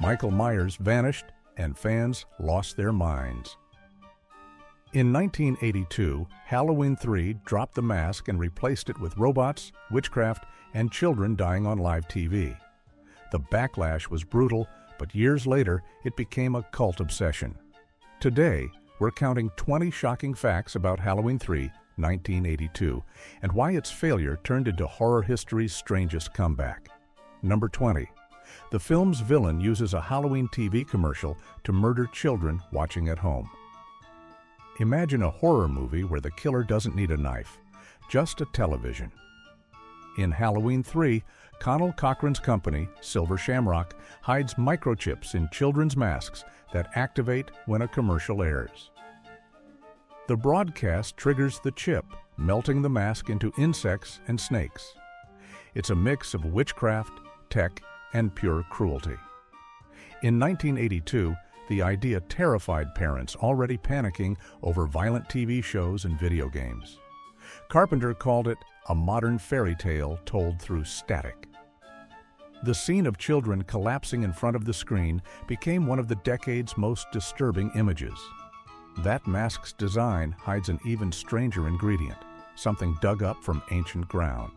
Michael Myers vanished and fans lost their minds. In 1982, Halloween 3 dropped the mask and replaced it with robots, witchcraft, and children dying on live TV. The backlash was brutal, but years later it became a cult obsession. Today, we're counting 20 shocking facts about Halloween 3, 1982, and why its failure turned into horror history's strangest comeback. Number 20. The film's villain uses a Halloween TV commercial to murder children watching at home. Imagine a horror movie where the killer doesn't need a knife, just a television. In Halloween 3, Connell Cochran's company, Silver Shamrock, hides microchips in children's masks that activate when a commercial airs. The broadcast triggers the chip, melting the mask into insects and snakes. It's a mix of witchcraft, tech, and pure cruelty. In 1982, the idea terrified parents already panicking over violent TV shows and video games. Carpenter called it a modern fairy tale told through static. The scene of children collapsing in front of the screen became one of the decade's most disturbing images. That mask's design hides an even stranger ingredient, something dug up from ancient ground.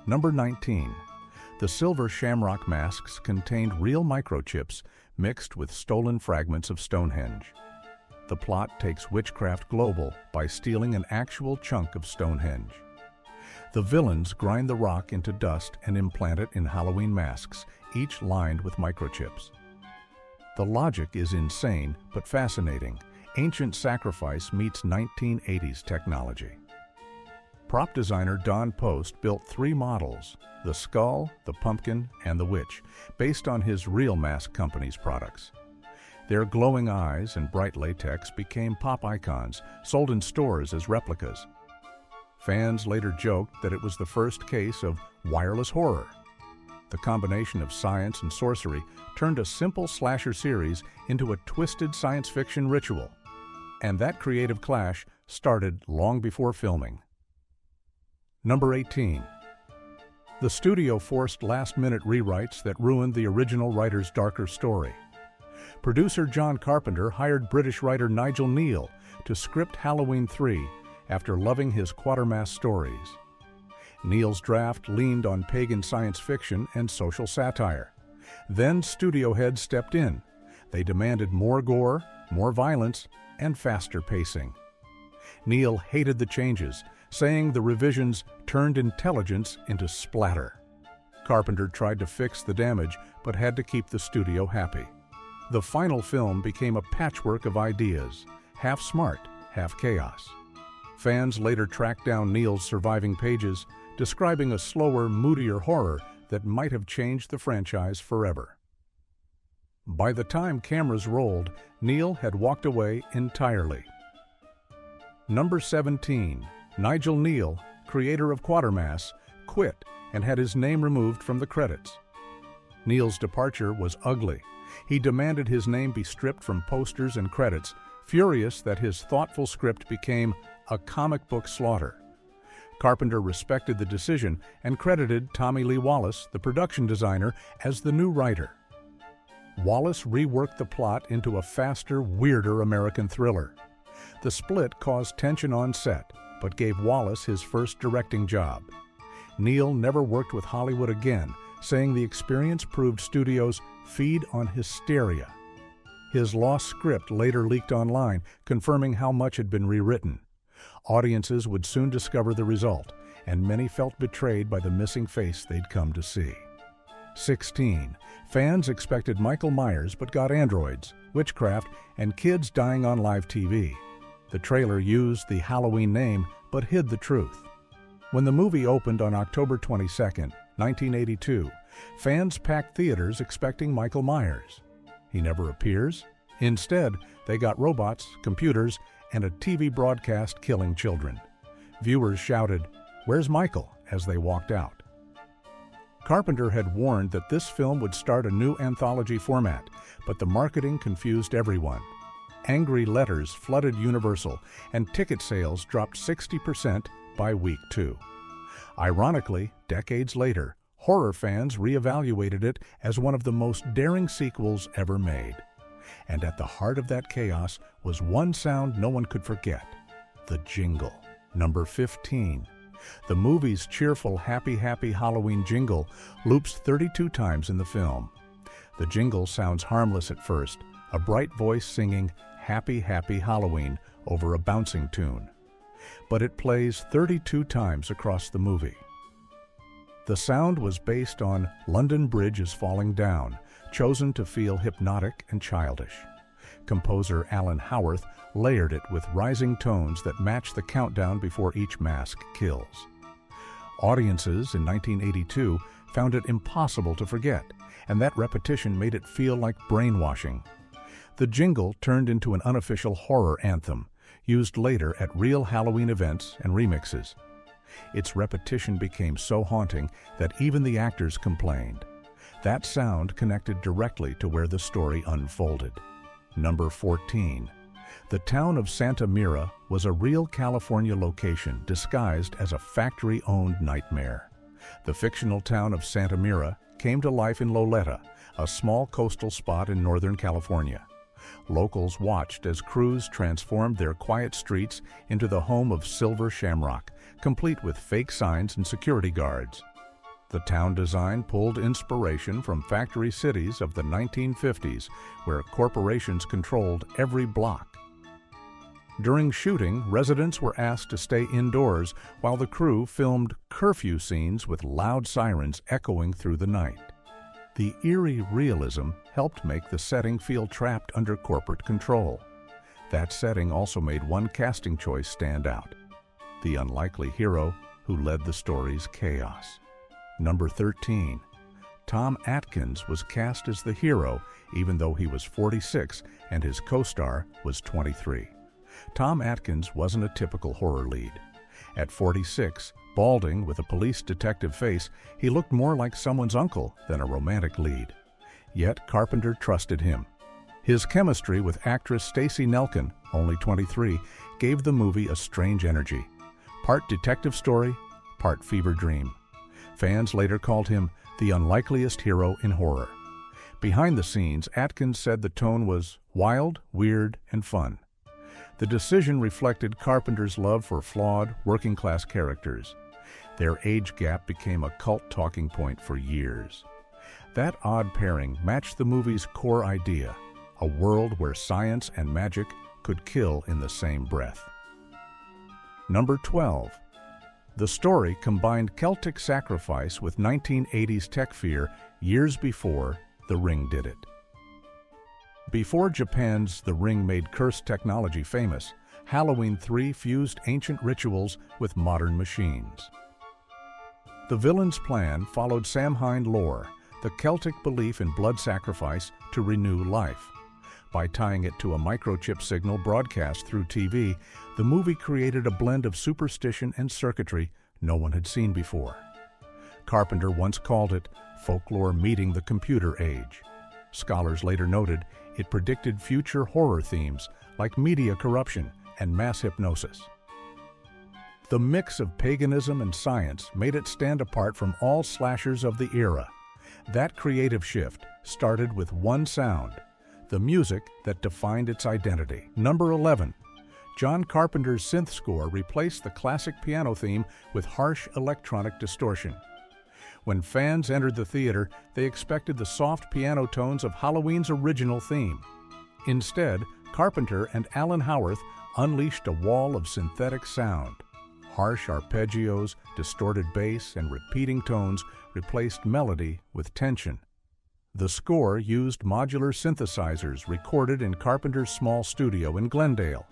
Number 19. The Silver Shamrock masks contained real microchips mixed with stolen fragments of Stonehenge. The plot takes witchcraft global by stealing an actual chunk of Stonehenge. The villains grind the rock into dust and implant it in Halloween masks, each lined with microchips. The logic is insane but fascinating. Ancient sacrifice meets 1980s technology. Prop designer Don Post built 3 models, the skull, the pumpkin, and the witch, based on his real mask company's products. Their glowing eyes and bright latex became pop icons, sold in stores as replicas. Fans later joked that it was the first case of wireless horror. The combination of science and sorcery turned a simple slasher series into a twisted science fiction ritual. And that creative clash started long before filming. Number 18. The studio forced last-minute rewrites that ruined the original writer's darker story. Producer John Carpenter hired British writer Nigel Kneale to script Halloween 3 after loving his Quatermass stories. Kneale's draft leaned on pagan science fiction and social satire. Then studio heads stepped in. They demanded more gore, more violence, and faster pacing. Kneale hated the changes, saying the revisions turned intelligence into splatter. Carpenter tried to fix the damage, but had to keep the studio happy. The final film became a patchwork of ideas, half smart, half chaos. Fans later tracked down Kneale's surviving pages, describing a slower, moodier horror that might have changed the franchise forever. By the time cameras rolled, Kneale had walked away entirely. Number 17. Nigel Kneale, creator of Quatermass, quit and had his name removed from the credits. Kneale's departure was ugly. He demanded his name be stripped from posters and credits, furious that his thoughtful script became a comic book slaughter. Carpenter respected the decision and credited Tommy Lee Wallace, the production designer, as the new writer. Wallace reworked the plot into a faster, weirder American thriller. The split caused tension on set, but gave Wallace his first directing job. Kneale never worked with Hollywood again, saying the experience proved studios feed on hysteria. His lost script later leaked online, confirming how much had been rewritten. Audiences would soon discover the result, and many felt betrayed by the missing face they'd come to see. 16. Fans expected Michael Myers but got androids, witchcraft, and kids dying on live TV. The trailer used the Halloween name but hid the truth. When the movie opened on October 22, 1982, fans packed theaters expecting Michael Myers. He never appears. Instead, they got robots, computers, and a TV broadcast killing children. Viewers shouted, "Where's Michael?" as they walked out. Carpenter had warned that this film would start a new anthology format, but the marketing confused everyone. Angry letters flooded Universal, and ticket sales dropped 60% by week 2. Ironically, decades later, horror fans reevaluated it as one of the most daring sequels ever made. And at the heart of that chaos was one sound no one could forget: the jingle. Number 15. The movie's cheerful Happy Happy Halloween jingle loops 32 times in the film. The jingle sounds harmless at first, a bright voice singing Happy Happy Halloween over a bouncing tune. But it plays 32 times across the movie. The sound was based on London Bridge is Falling Down, chosen to feel hypnotic and childish. Composer Alan Howarth layered it with rising tones that match the countdown before each mask kills. Audiences in 1982 found it impossible to forget, and that repetition made it feel like brainwashing. The jingle turned into an unofficial horror anthem, used later at real Halloween events and remixes. Its repetition became so haunting that even the actors complained. That sound connected directly to where the story unfolded. Number 14. The town of Santa Mira was a real California location disguised as a factory-owned nightmare. The fictional town of Santa Mira came to life in Loleta, a small coastal spot in Northern California. Locals watched as crews transformed their quiet streets into the home of Silver Shamrock, complete with fake signs and security guards. The town design pulled inspiration from factory cities of the 1950s, where corporations controlled every block. During shooting, residents were asked to stay indoors while the crew filmed curfew scenes with loud sirens echoing through the night. The eerie realism helped make the setting feel trapped under corporate control. That setting also made one casting choice stand out: the unlikely hero who led the story's chaos. Number 13. Tom Atkins was cast as the hero even though he was 46 and his co-star was 23. Tom Atkins wasn't a typical horror lead. At 46, balding with a police detective face, he looked more like someone's uncle than a romantic lead. Yet Carpenter trusted him. His chemistry with actress Stacey Nelkin, only 23, gave the movie a strange energy. Part detective story, part fever dream. Fans later called him the unlikeliest hero in horror. Behind the scenes, Atkins said the tone was wild, weird, and fun. The decision reflected Carpenter's love for flawed, working-class characters. Their age gap became a cult talking point for years. That odd pairing matched the movie's core idea: a world where science and magic could kill in the same breath. Number 12. The story combined Celtic sacrifice with 1980s tech fear years before The Ring did it. Before Japan's The Ring made cursed technology famous, Halloween 3 fused ancient rituals with modern machines. The villain's plan followed Samhain lore, the Celtic belief in blood sacrifice to renew life. By tying it to a microchip signal broadcast through TV, the movie created a blend of superstition and circuitry no one had seen before. Carpenter once called it folklore meeting the computer age. Scholars later noted it predicted future horror themes like media corruption and mass hypnosis. The mix of paganism and science made it stand apart from all slashers of the era. That creative shift started with one sound: the music that defined its identity. Number 11. John Carpenter's synth score replaced the classic piano theme with harsh electronic distortion. When fans entered the theater, they expected the soft piano tones of Halloween's original theme. Instead, Carpenter and Alan Howarth unleashed a wall of synthetic sound. Harsh arpeggios, distorted bass, and repeating tones replaced melody with tension. The score used modular synthesizers recorded in Carpenter's small studio in Glendale.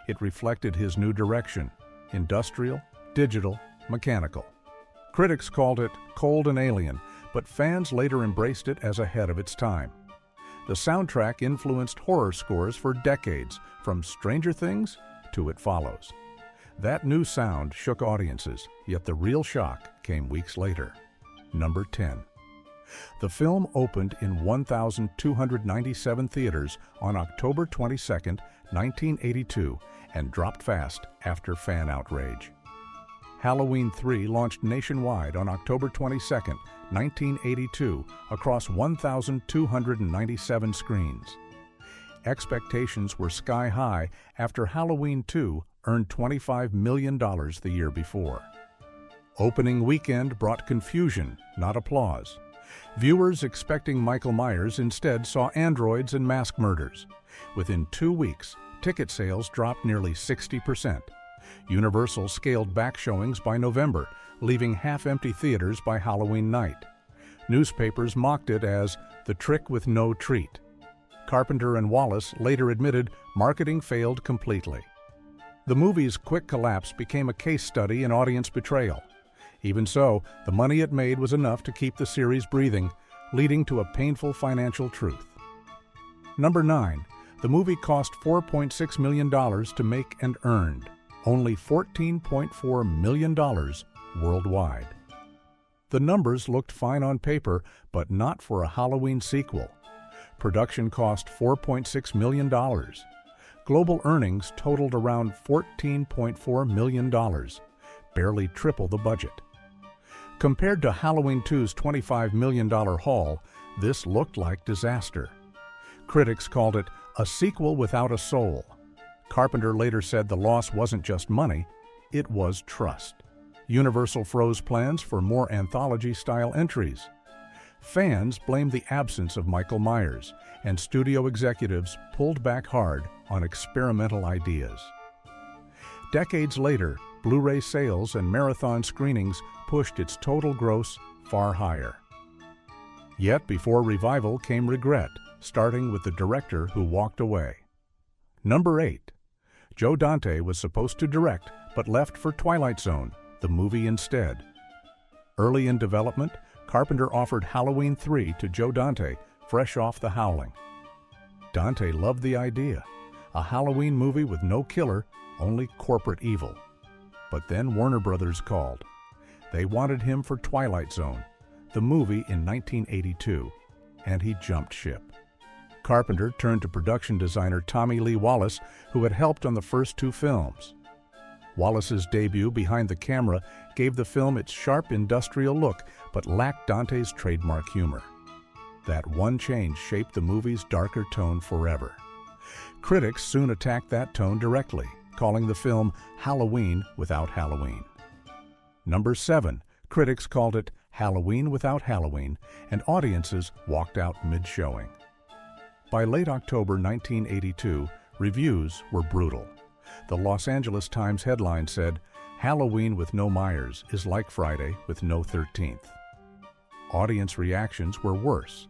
It reflected his new direction: industrial, digital, mechanical. Critics called it cold and alien, but fans later embraced it as ahead of its time. The soundtrack influenced horror scores for decades, from Stranger Things to It Follows. That new sound shook audiences, yet the real shock came weeks later. Number 10. The film opened in 1,297 theaters on October 22, 1982, and dropped fast after fan outrage. Halloween 3 launched nationwide on October 22, 1982, across 1,297 screens. Expectations were sky high after Halloween 2 earned $25 million the year before. Opening weekend brought confusion, not applause. Viewers expecting Michael Myers instead saw androids and mask murders. Within 2 weeks, ticket sales dropped nearly 60%. Universal scaled back showings by November, leaving half-empty theaters by Halloween night. Newspapers mocked it as the trick with no treat. Carpenter and Wallace later admitted marketing failed completely. The movie's quick collapse became a case study in audience betrayal. Even so, the money it made was enough to keep the series breathing, leading to a painful financial truth. Number 9. The movie cost $4.6 million to make and earned only $14.4 million worldwide. The numbers looked fine on paper, but not for a Halloween sequel. Production cost $4.6 million. Global earnings totaled around $14.4 million, barely triple the budget. Compared to Halloween 2's $25 million haul, this looked like disaster. Critics called it a sequel without a soul. Carpenter later said the loss wasn't just money, it was trust. Universal froze plans for more anthology-style entries. Fans blamed the absence of Michael Myers, and studio executives pulled back hard on experimental ideas. Decades later, Blu-ray sales and marathon screenings pushed its total gross far higher. Yet before revival came regret, starting with the director who walked away. Number 8. Joe Dante was supposed to direct, but left for Twilight Zone, the movie instead. Early in development, Carpenter offered Halloween 3 to Joe Dante, fresh off The Howling. Dante loved the idea, a Halloween movie with no killer, only corporate evil. But then Warner Brothers called. They wanted him for Twilight Zone, the movie in 1982, and he jumped ship. Carpenter turned to production designer Tommy Lee Wallace, who had helped on the first 2 films. Wallace's debut behind the camera gave the film its sharp industrial look, but lacked Dante's trademark humor. That one change shaped the movie's darker tone forever. Critics soon attacked that tone directly, calling the film Halloween without Halloween. Number 7. Critics called it Halloween without Halloween, and audiences walked out mid-showing. By late October 1982, reviews were brutal. The Los Angeles Times headline said, "Halloween with no Myers is like Friday with no 13th." Audience reactions were worse.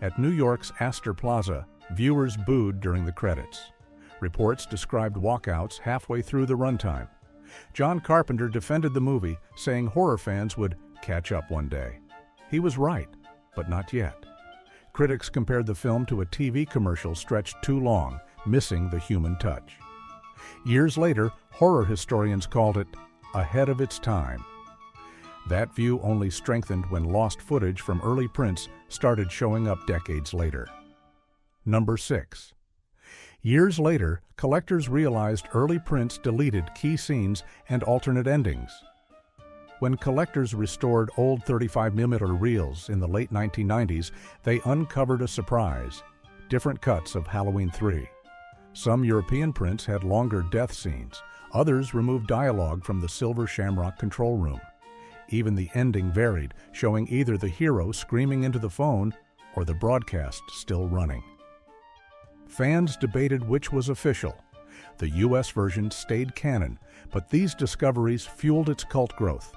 At New York's Astor Plaza, viewers booed during the credits. Reports described walkouts halfway through the runtime. John Carpenter defended the movie, saying horror fans would catch up one day. He was right, but not yet. Critics compared the film to a TV commercial stretched too long, missing the human touch. Years later, horror historians called it ahead of its time. That view only strengthened when lost footage from early prints started showing up decades later. Number 6. Years later, collectors realized early prints deleted key scenes and alternate endings. When collectors restored old 35mm reels in the late 1990s, they uncovered a surprise: different cuts of Halloween 3. Some European prints had longer death scenes. Others removed dialogue from the Silver Shamrock control room. Even the ending varied, showing either the hero screaming into the phone or the broadcast still running. Fans debated which was official. The U.S. version stayed canon, but these discoveries fueled its cult growth.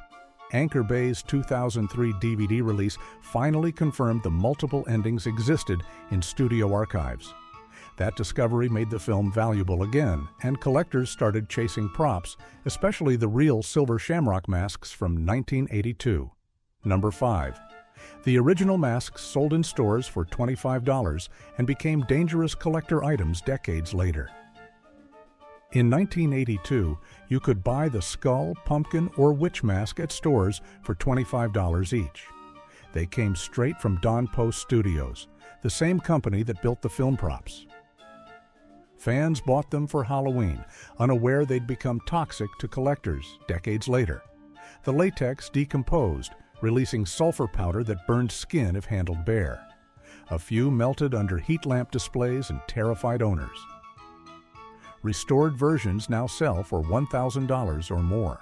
Anchor Bay's 2003 DVD release finally confirmed the multiple endings existed in studio archives. That discovery made the film valuable again, and collectors started chasing props, especially the real Silver Shamrock masks from 1982. Number 5. The original masks sold in stores for $25 and became dangerous collector items decades later. In 1982, you could buy the skull, pumpkin, or witch mask at stores for $25 each. They came straight from Don Post Studios, the same company that built the film props. Fans bought them for Halloween, unaware they'd become toxic to collectors decades later. The latex decomposed, releasing sulfur powder that burned skin if handled bare. A few melted under heat lamp displays and terrified owners. Restored versions now sell for $1,000 or more.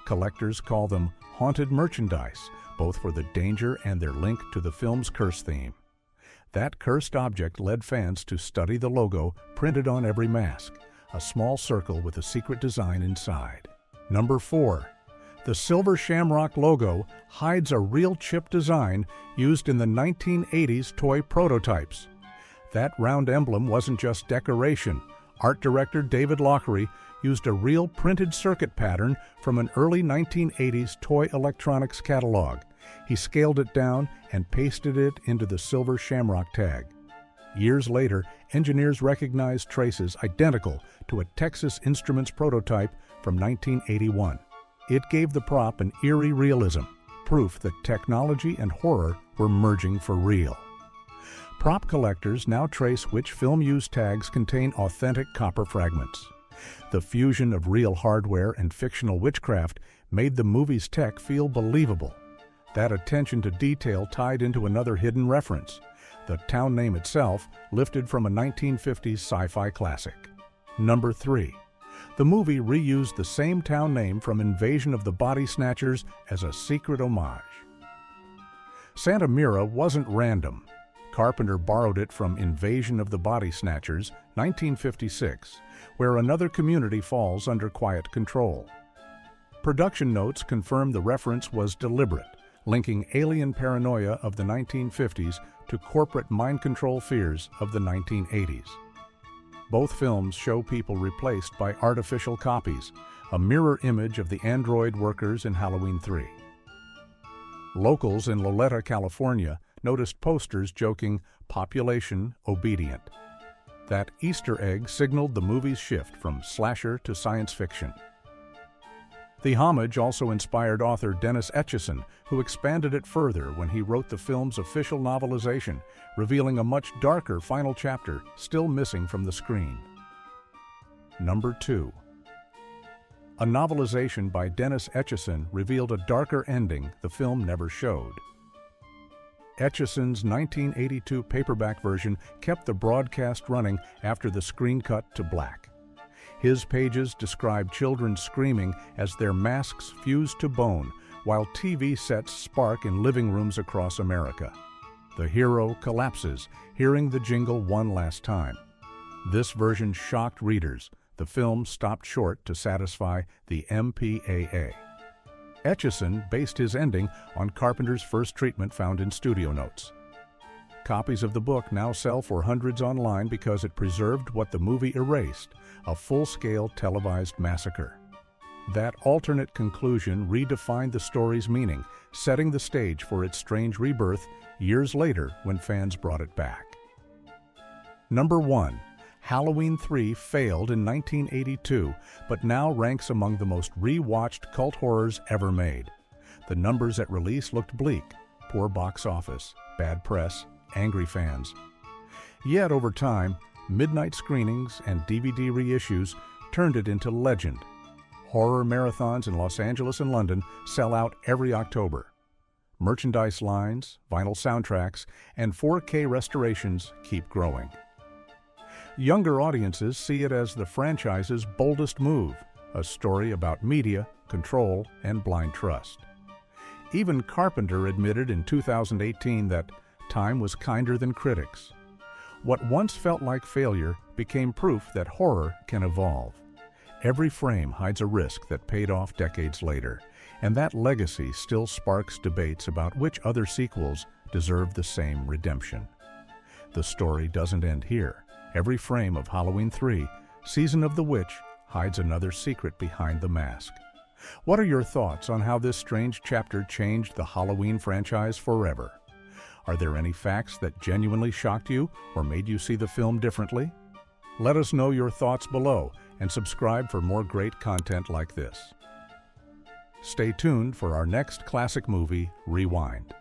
Collectors call them haunted merchandise, both for the danger and their link to the film's curse theme. That cursed object led fans to study the logo printed on every mask, a small circle with a secret design inside. Number 4. The Silver Shamrock logo hides a real chip design used in the 1980s toy prototypes. That round emblem wasn't just decoration. Art director David Lochary used a real printed circuit pattern from an early 1980s toy electronics catalog. He scaled it down and pasted it into the Silver Shamrock tag. Years later, engineers recognized traces identical to a Texas Instruments prototype from 1981. It gave the prop an eerie realism, proof that technology and horror were merging for real. Prop collectors now trace which film use tags contain authentic copper fragments. The fusion of real hardware and fictional witchcraft made the movie's tech feel believable. That attention to detail tied into another hidden reference, the town name itself lifted from a 1950s sci-fi classic. Number 3. The movie reused the same town name from Invasion of the Body Snatchers as a secret homage. Santa Mira wasn't random. Carpenter borrowed it from Invasion of the Body Snatchers, 1956, where another community falls under quiet control. Production notes confirm the reference was deliberate, linking alien paranoia of the 1950s to corporate mind control fears of the 1980s. Both films show people replaced by artificial copies, a mirror image of the android workers in Halloween 3. Locals in Loleta, California, noticed posters joking, "Population obedient." That Easter egg signaled the movie's shift from slasher to science fiction. The homage also inspired author Dennis Etchison, who expanded it further when he wrote the film's official novelization, revealing a much darker final chapter still missing from the screen. Number 2. A novelization by Dennis Etchison revealed a darker ending the film never showed. Etchison's 1982 paperback version kept the broadcast running after the screen cut to black. His pages describe children screaming as their masks fuse to bone, while TV sets spark in living rooms across America. The hero collapses, hearing the jingle one last time. This version shocked readers. The film stopped short to satisfy the MPAA. Etchison based his ending on Carpenter's first treatment found in studio notes. Copies of the book now sell for hundreds online because it preserved what the movie erased, a full-scale televised massacre. That alternate conclusion redefined the story's meaning, setting the stage for its strange rebirth years later when fans brought it back. Number 1. Halloween 3 failed in 1982, but now ranks among the most re-watched cult horrors ever made. The numbers at release looked bleak: poor box office, bad press, angry fans. Yet over time, midnight screenings and DVD reissues turned it into legend. Horror marathons in Los Angeles and London sell out every October. Merchandise lines, vinyl soundtracks, and 4K restorations keep growing. Younger audiences see it as the franchise's boldest move, a story about media, control, and blind trust. Even Carpenter admitted in 2018 that time was kinder than critics. What once felt like failure became proof that horror can evolve. Every frame hides a risk that paid off decades later, and that legacy still sparks debates about which other sequels deserve the same redemption. The story doesn't end here. Every frame of Halloween 3, Season of the Witch, hides another secret behind the mask. What are your thoughts on how this strange chapter changed the Halloween franchise forever? Are there any facts that genuinely shocked you or made you see the film differently? Let us know your thoughts below and subscribe for more great content like this. Stay tuned for our next classic movie, Rewind.